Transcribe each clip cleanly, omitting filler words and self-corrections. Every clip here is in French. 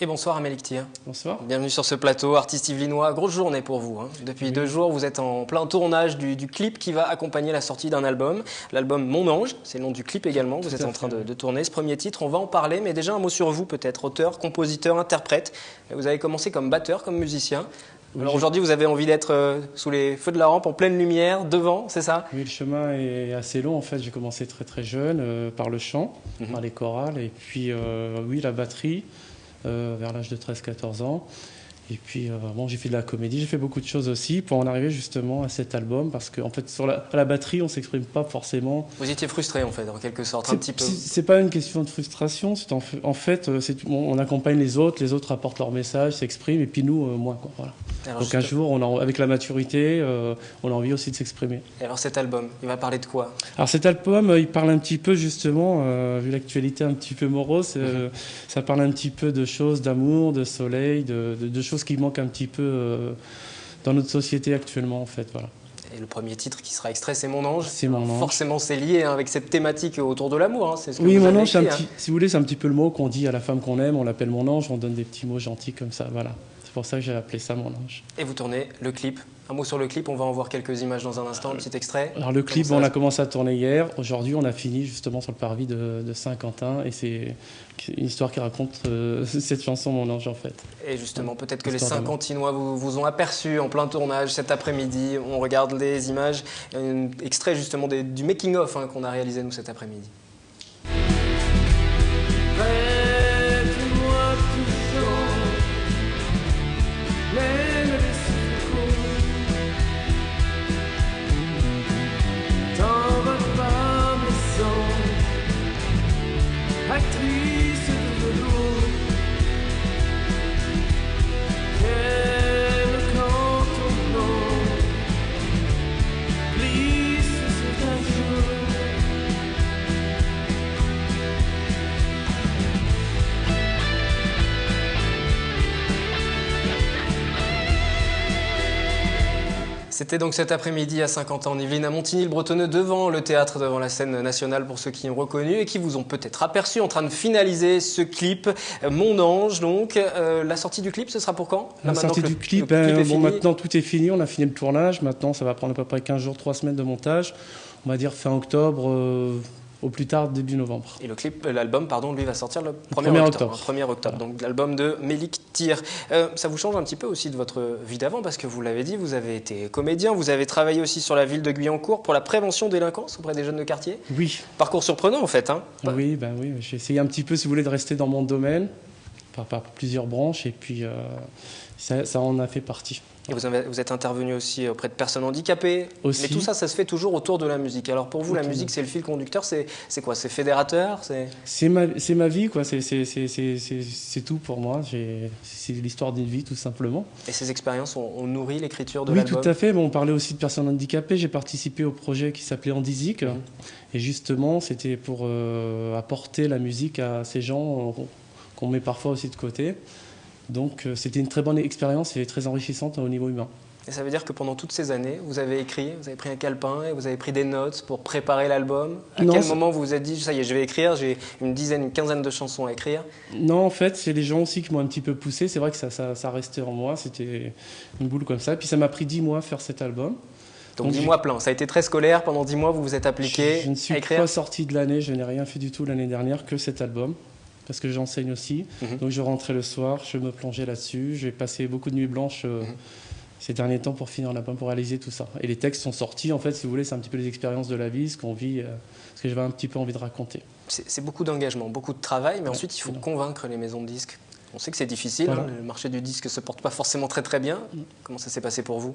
Et bonsoir Amélie Ktir. Bonsoir. Bienvenue sur ce plateau, artiste yvelinois. Grosse journée pour vous. Depuis 2 jours, vous êtes en plein tournage du clip qui va accompagner la sortie d'un album. L'album Mon Ange, c'est le nom du clip également. Vous êtes en train de tourner ce premier titre. On va en parler, mais déjà un mot sur vous peut-être. Auteur, compositeur, interprète. Vous avez commencé comme batteur, comme musicien. Alors aujourd'hui, vous avez envie d'être sous les feux de la rampe, en pleine lumière, devant, c'est ça? Oui, le chemin est assez long en fait. J'ai commencé très très jeune par le chant, par les chorales, et puis oui, la batterie vers l'âge de 13-14 ans. Et puis bon, j'ai fait de la comédie, j'ai fait beaucoup de choses aussi pour en arriver justement à cet album, parce qu'en fait à la batterie on s'exprime pas forcément. Vous étiez frustré en fait, en quelque sorte, un petit peu. C'est pas une question de frustration, c'est en fait on accompagne les autres apportent leur message, s'expriment, et puis nous moins quoi. Voilà. Alors, donc un jour, avec la maturité, on a envie aussi de s'exprimer. Et alors cet album, il va parler de quoi? Alors cet album, il parle un petit peu justement, vu l'actualité un petit peu morose, ça parle un petit peu de choses, d'amour, de soleil, de choses qui manquent un petit peu dans notre société actuellement en fait. Voilà. Et le premier titre qui sera extrait, c'est Mon Ange. C'est Mon Ange. Forcément, c'est lié avec cette thématique autour de l'amour. C'est ce que oui, vous Mon avez Ange, écrit, si vous voulez, c'est un petit peu le mot qu'on dit à la femme qu'on aime. On l'appelle Mon Ange, on donne des petits mots gentils comme ça. Voilà. C'est pour ça que j'ai appelé ça Mon Ange. Et vous tournez le clip. Un mot sur le clip, on va en voir quelques images dans un instant, un petit extrait. Alors le clip, on a commencé à tourner hier. Aujourd'hui, on a fini justement sur le parvis de Saint-Quentin. Et c'est une histoire qui raconte cette chanson Mon Ange en fait. Et justement, peut-être que les Saint-Quentinois vous ont aperçu en plein tournage cet après-midi. On regarde les images. Un extrait justement du making-of qu'on a réalisé nous cet après-midi. C'était donc cet après-midi à Saint-Quentin en Yvelines, à Montigny-le-Bretonneux, devant le théâtre, devant la scène nationale pour ceux qui ont reconnu et qui vous ont peut-être aperçu en train de finaliser ce clip Mon Ange. Donc la sortie du clip, ce sera pour quand? La sortie du clip, bon, maintenant tout est fini, on a fini le tournage. Maintenant ça va prendre à peu près 15 jours, 3 semaines de montage. On va dire fin octobre. Au plus tard, début novembre. Et l'album, lui, va sortir le 1er octobre. 1er octobre, voilà. Donc l'album de Amélie Ktir. Ça vous change un petit peu aussi de votre vie d'avant, parce que vous l'avez dit, vous avez été comédien, vous avez travaillé aussi sur la ville de Guyancourt pour la prévention des délinquance auprès des jeunes de quartier. Oui. Parcours surprenant en fait. Oui, j'ai essayé un petit peu, si vous voulez, de rester dans mon domaine, par plusieurs branches, et puis ça en a fait partie. Et vous êtes intervenu aussi auprès de personnes handicapées. Aussi. Mais tout ça, ça se fait toujours autour de la musique. Alors pour vous, la musique, c'est le fil conducteur, c'est quoi? C'est fédérateur? C'est ma vie, quoi. C'est tout pour moi. C'est l'histoire d'une vie, tout simplement. Et ces expériences ont nourri l'écriture de l'album? Oui, tout à fait. Bon, on parlait aussi de personnes handicapées. J'ai participé au projet qui s'appelait Handizik. Et justement, c'était pour apporter la musique à ces gens qu'on met parfois aussi de côté. Donc c'était une très bonne expérience et très enrichissante au niveau humain. Et ça veut dire que pendant toutes ces années, vous avez écrit, vous avez pris un calepin et vous avez pris des notes pour préparer l'album? À quel moment vous vous êtes dit, ça y est, je vais écrire, j'ai une quinzaine de chansons à écrire? Non, en fait, c'est les gens aussi qui m'ont un petit peu poussé. C'est vrai que ça restait en moi, c'était une boule comme ça. Et puis ça m'a pris 10 mois à faire cet album. Donc 10 mois plein, ça a été très scolaire, pendant 10 mois vous vous êtes appliqué à écrire? Je ne suis pas sorti de l'année, je n'ai rien fait du tout l'année dernière que cet album. Parce que j'enseigne aussi. Donc je rentrais le soir, je me plongeais là-dessus. J'ai passé beaucoup de nuits blanches ces derniers temps pour finir l'album, pour réaliser tout ça. Et les textes sont sortis, en fait, si vous voulez, c'est un petit peu les expériences de la vie, ce qu'on vit, ce que j'avais un petit peu envie de raconter. C'est beaucoup d'engagement, beaucoup de travail, mais ensuite il faut convaincre les maisons de disques. On sait que c'est difficile, le marché du disque ne se porte pas forcément très bien. Comment ça s'est passé pour vous?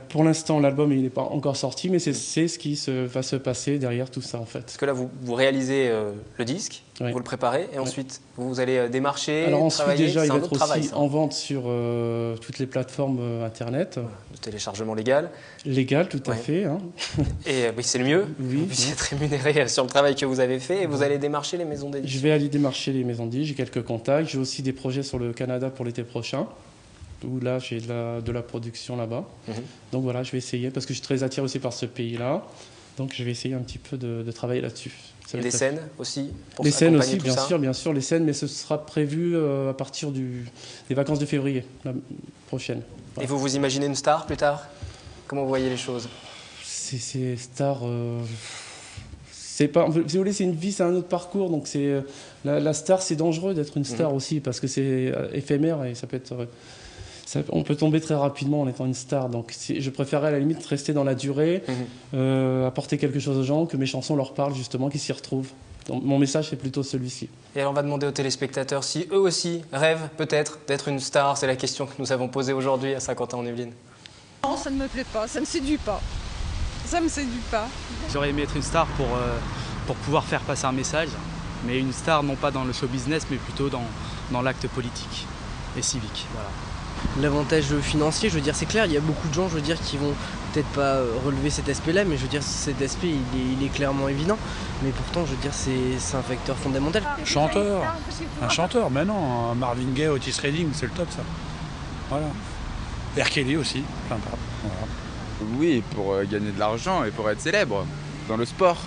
Pour l'instant, l'album n'est pas encore sorti, mais c'est ce qui va se passer derrière tout ça en fait. Parce que là, vous réalisez le disque, vous le préparez, et ensuite vous allez démarcher, alors ensuite, travailler. déjà, il va être aussi en vente sur toutes les plateformes internet. De téléchargement légal. Légal, tout à fait. Et oui, c'est le mieux. Oui. Vous êtes rémunéré sur le travail que vous avez fait, et vous allez démarcher les maisons de disques. Je vais aller démarcher les maisons de disques, j'ai quelques contacts, j'ai aussi des projets sur le Canada pour l'été prochain, où là j'ai de la production là-bas. Donc voilà, je vais essayer, parce que je suis très attiré aussi par ce pays-là, donc je vais essayer un petit peu de travailler là-dessus. Et des scènes aussi pour les scènes aussi, accompagner tout ça. bien sûr, les scènes, mais ce sera prévu à partir des vacances de février, la prochaine. Voilà. Et vous imaginez une star plus tard? Comment vous voyez les choses? C'est star... c'est pas, si vous voulez, c'est une vie, c'est un autre parcours, donc la star, c'est dangereux d'être une star aussi, parce que c'est éphémère et ça peut être... on peut tomber très rapidement en étant une star, donc je préférerais à la limite rester dans la durée, apporter quelque chose aux gens, que mes chansons leur parlent justement, qu'ils s'y retrouvent. Donc, mon message c'est plutôt celui-ci. Et alors on va demander aux téléspectateurs si eux aussi rêvent peut-être d'être une star, c'est la question que nous avons posée aujourd'hui à Saint-Quentin-en-Yvelines. Non, ça ne me plaît pas, ça ne séduit pas. Ça me séduit pas. J'aurais aimé être une star pour pouvoir faire passer un message, mais une star non pas dans le show business, mais plutôt dans l'acte politique et civique. Voilà. L'avantage financier, je veux dire, c'est clair, il y a beaucoup de gens, je veux dire, qui vont peut-être pas relever cet aspect-là, mais je veux dire, cet aspect, il est clairement évident. Mais pourtant, je veux dire, c'est un facteur fondamental. Chanteur, un chanteur, mais non, Marvin Gaye, Otis Redding, c'est le top ça. Voilà. R. Kelly aussi, plein de voilà. Oui, pour gagner de l'argent et pour être célèbre dans le sport.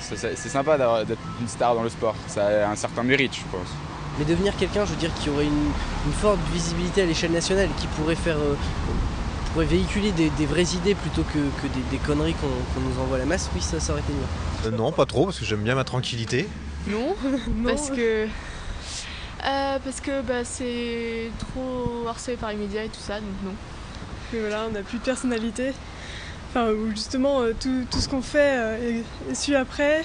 C'est sympa d'être une star dans le sport, ça a un certain mérite, je pense. Mais devenir quelqu'un, je veux dire, qui aurait une forte visibilité à l'échelle nationale, qui pourrait pourrait véhiculer des vraies idées plutôt que des conneries qu'on nous envoie à la masse, oui, ça aurait été mieux. Non, pas trop, parce que j'aime bien ma tranquillité. Non, parce que c'est trop harcelé par les médias et tout ça, donc non. Mais voilà, on n'a plus de personnalité. Enfin, où justement, tout ce qu'on fait est su après.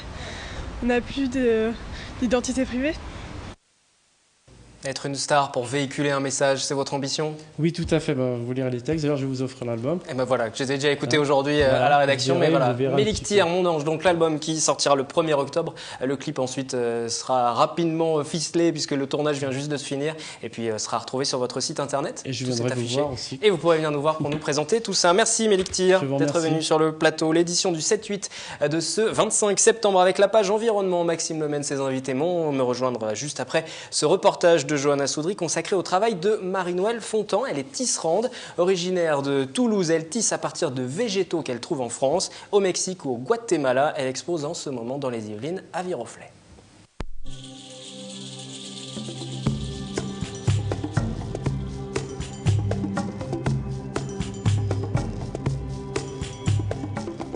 On n'a plus d'identité privée. Être une star pour véhiculer un message, c'est votre ambition? Oui, tout à fait. Vous lirez les textes. D'ailleurs, je vais vous offrir l'album. Et ben voilà, que j'ai déjà écouté aujourd'hui à la rédaction. Mais voilà, Mélik Thiers, Mon Ange, donc l'album qui sortira le 1er octobre. Le clip ensuite sera rapidement ficelé puisque le tournage vient juste de se finir. Et puis sera retrouvé sur votre site internet. Et je viendrai vous voir aussi. Et vous pourrez venir nous voir pour nous présenter tout ça. Merci Mélik Thiers d'être venu sur le plateau. L'édition du 7-8 de ce 25 septembre avec la page Environnement. Maxime Lemène, ses invités vont me rejoindre juste après ce reportage de Johanna Soudry consacrée au travail de Marie-Noël Fontan. Elle est tisserande, originaire de Toulouse. Elle tisse à partir de végétaux qu'elle trouve en France, au Mexique ou au Guatemala. Elle expose en ce moment dans les Yvelines à Viroflay.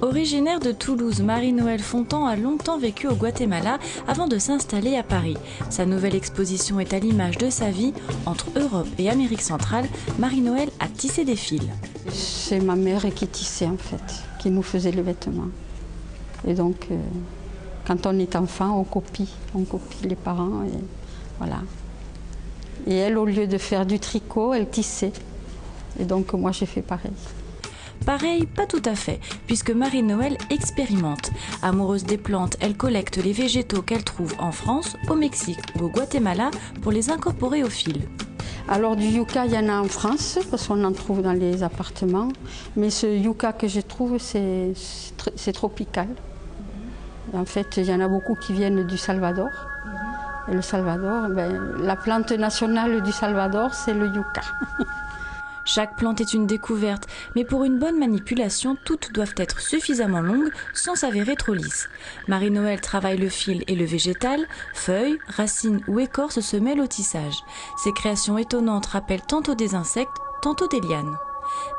Originaire de Toulouse, Marie-Noël Fontan a longtemps vécu au Guatemala avant de s'installer à Paris. Sa nouvelle exposition est à l'image de sa vie. Entre Europe et Amérique centrale, Marie-Noël a tissé des fils. C'est ma mère qui tissait en fait, qui nous faisait les vêtements. Et donc, quand on est enfant, on copie les parents et voilà. Et elle, au lieu de faire du tricot, elle tissait. Et donc, moi, j'ai fait pareil. Pareil, pas tout à fait, puisque Marie-Noël expérimente. Amoureuse des plantes, elle collecte les végétaux qu'elle trouve en France, au Mexique ou au Guatemala pour les incorporer au fil. Alors du yucca, il y en a en France, parce qu'on en trouve dans les appartements. Mais ce yucca que je trouve, c'est tropical. En fait, il y en a beaucoup qui viennent du Salvador. Et le Salvador, la plante nationale du Salvador, c'est le yucca. Chaque plante est une découverte, mais pour une bonne manipulation, toutes doivent être suffisamment longues sans s'avérer trop lisses. Marie-Noël travaille le fil et le végétal, feuilles, racines ou écorces se mêlent au tissage. Ces créations étonnantes rappellent tantôt des insectes, tantôt des lianes.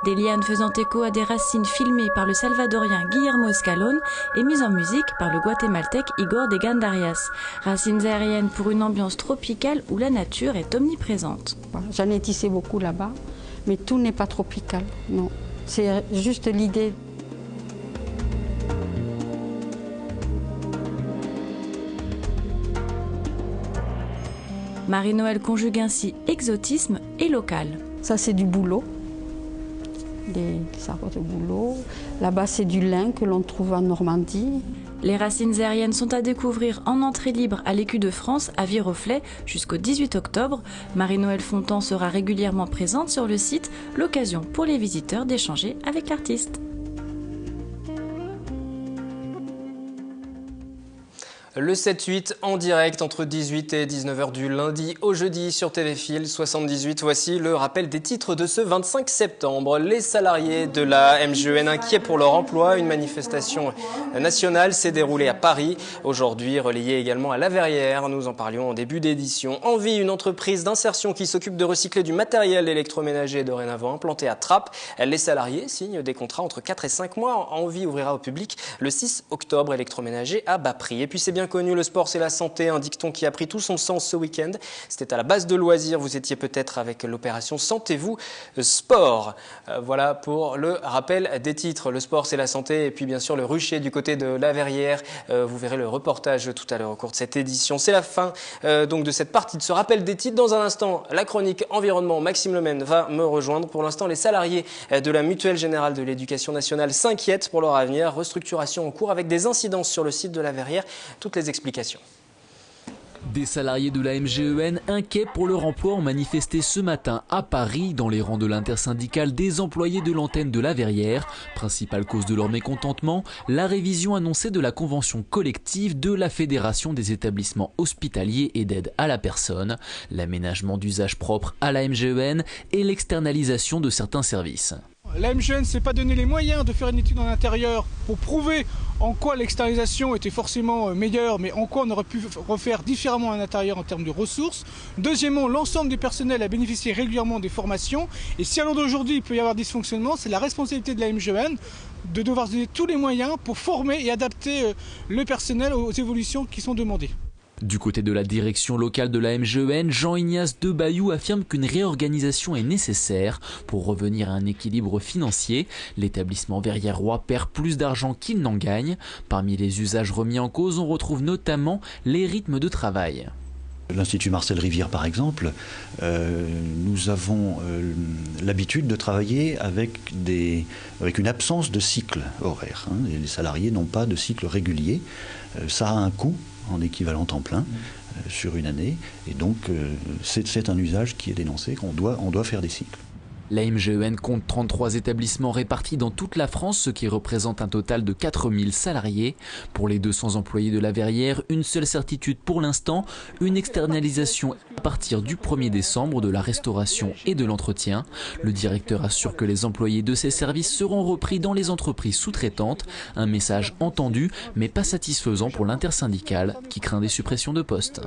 Des lianes faisant écho à des racines filmées par le salvadorien Guillermo Escalón et mises en musique par le guatémaltèque Igor de Gandarias. Racines aériennes pour une ambiance tropicale où la nature est omniprésente. J'en ai tissé beaucoup là-bas. Mais tout n'est pas tropical, non. C'est juste l'idée. Marie-Noël conjugue ainsi exotisme et local. Ça, c'est du bouleau, des arbres de bouleau. Là-bas, c'est du lin que l'on trouve en Normandie. Les racines aériennes sont à découvrir en entrée libre à l'Écu de France à Viroflay jusqu'au 18 octobre. Marie-Noël Fontan sera régulièrement présente sur le site, l'occasion pour les visiteurs d'échanger avec l'artiste. Le 7-8 en direct entre 18 et 19h du lundi au jeudi sur TV Fil 78. Voici le rappel des titres de ce 25 septembre. Les salariés de la MGEN inquiets pour leur emploi. Une manifestation nationale s'est déroulée à Paris. Aujourd'hui, relayée également à La Verrière. Nous en parlions en début d'édition. Envie, une entreprise d'insertion qui s'occupe de recycler du matériel électroménager dorénavant implantée à Trappes. Les salariés signent des contrats entre 4 et 5 mois. Envie ouvrira au public le 6 octobre, électroménager à bas prix. Et puis c'est bien connu, le sport c'est la santé, un dicton qui a pris tout son sens ce week-end. C'était à la base de loisirs, vous étiez peut-être avec l'opération Sentez-vous Sport. Voilà pour le rappel des titres. Le sport c'est la santé et puis bien sûr le rucher du côté de La Verrière. Vous verrez le reportage tout à l'heure au cours de cette édition. C'est la fin donc de cette partie de ce rappel des titres. Dans un instant, la chronique environnement, Maxime Lemaine va me rejoindre. Pour l'instant, les salariés de la Mutuelle Générale de l'Éducation Nationale s'inquiètent pour leur avenir. Restructuration en cours avec des incidences sur le site de La Verrière. Toutes les explications. Des salariés de la MGEN inquiets pour leur emploi ont manifesté ce matin à Paris dans les rangs de l'intersyndicale des employés de l'antenne de La Verrière. Principale cause de leur mécontentement, la révision annoncée de la convention collective de la Fédération des établissements hospitaliers et d'aide à la personne, l'aménagement d'usages propres à la MGEN et l'externalisation de certains services. La MGEN ne s'est pas donné les moyens de faire une étude en intérieur pour prouver en quoi l'externalisation était forcément meilleure, mais en quoi on aurait pu refaire différemment en intérieur en termes de ressources. Deuxièmement, l'ensemble des personnels a bénéficié régulièrement des formations. Et si à l'heure d'aujourd'hui il peut y avoir dysfonctionnement, c'est la responsabilité de la MGEN de devoir donner tous les moyens pour former et adapter le personnel aux évolutions qui sont demandées. Du côté de la direction locale de la MGEN, Jean-Ignace Debayou affirme qu'une réorganisation est nécessaire pour revenir à un équilibre financier. L'établissement verriérois perd plus d'argent qu'il n'en gagne. Parmi les usages remis en cause, on retrouve notamment les rythmes de travail. L'Institut Marcel Rivière, par exemple, nous avons l'habitude de travailler avec une absence de cycle horaire. Les salariés n'ont pas de cycle régulier. Ça a un coût en équivalent temps plein sur une année. Et donc, c'est un usage qui est dénoncé, qu'on doit faire des cycles. La MGEN compte 33 établissements répartis dans toute la France, ce qui représente un total de 4000 salariés. Pour les 200 employés de La Verrière, une seule certitude pour l'instant, une externalisation à partir du 1er décembre de la restauration et de l'entretien. Le directeur assure que les employés de ces services seront repris dans les entreprises sous-traitantes. Un message entendu, mais pas satisfaisant pour l'intersyndicale qui craint des suppressions de postes.